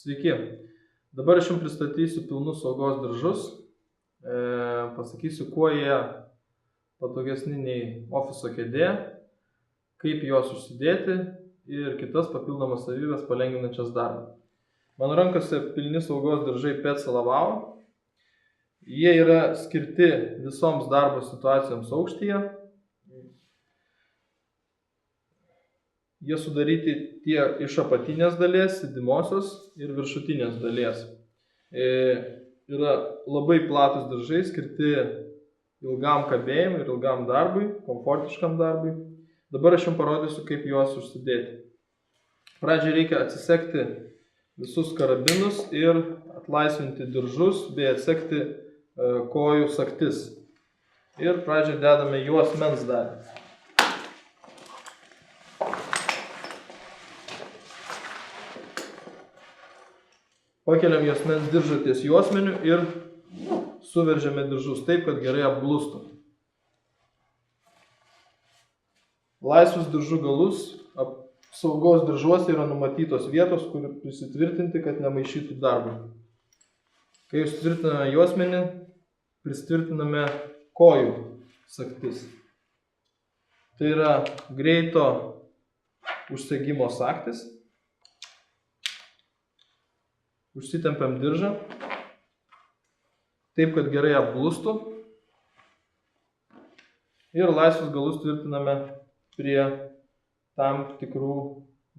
Sveiki. Dabar aš jums pristatysiu pilnus saugos diržus. Pasakysiu, kuo jie patogesni nei ofiso kėdė, kaip juos užsidėti ir kitas papildomas savybės palengvinančias darbą. Mano rankose pilni saugos diržai Petsalavau. Jie yra skirti visoms darbo situacijoms aukštyje. Jie sudaryti tiek iš apatinės dalies, sėdimosios ir viršutinės dalies. Yra labai platus diržai skirti ilgam kabėjimui ir ilgam darbui, komfortiškam darbui. Dabar aš jums parodysiu, kaip juos užsidėti. Pradžiai reikia atsisegti visus karabinus ir atlaisvinti diržus bei atsegti kojų sagtis. Ir pradžiai dedame juosmens dalį. Pakeliam juosmens diržą ties juosmeniu ir suveržiame diržus taip, kad gerai apglustų. Laisvus diržų galus saugos diržuose yra numatytos vietos, kur prisitvirtinti, kad nemaišytų darbui. Kai tvirtiname juosmenį, pritvirtiname kojų sagtis. Tai yra greito užsegimo sagtis. Užsitempiam diržą, taip, kad gerai apglustų. Ir laisvus galus tvirtiname prie tam tikrų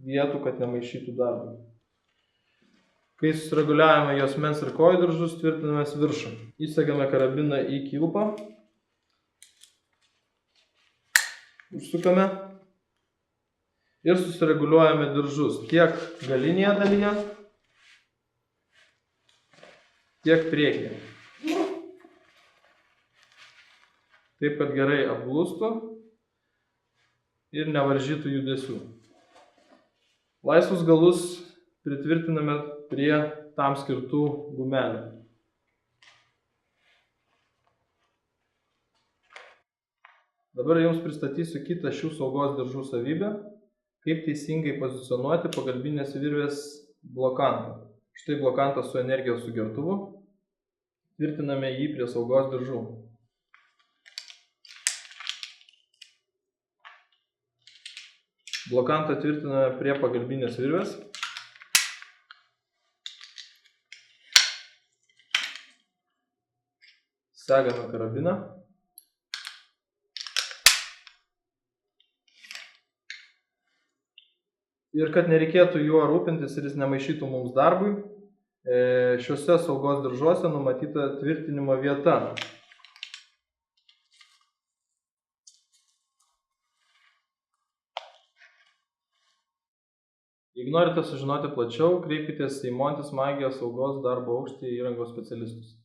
vietų, kad nemaišytų darbui. Kai susireguliavame juosmens ir kojų diržus, tvirtiname viršų. Įsegame karabiną į kilpą. Užsukame. Ir susireguliuojame diržus tiek galinėje dalyje, tiek priekyje. Taip, kad gerai apglustų ir nevaržytų judesių. Laisvus galus pritvirtiname prie tam skirtų gumelių. Dabar jums pristatysiu kitą šių saugos diržų savybę, kaip teisingai pozicionuoti pagalbinės virvės blokantą. Štai blokantas su energijos sugertuvu. Tvirtiname jį prie saugos diržų. Blokantą tvirtiname prie pagalbinės virvės. Segame karabiną. Ir kad nereikėtų juo rūpintis ir jis nemaišytų mums darbui, šiuose saugos diržuose numatyta tvirtinimo vieta. Jeigu norite sužinoti plačiau, kreipkitės į Montis Magijos saugos darbo aukštyje įrangos specialistus.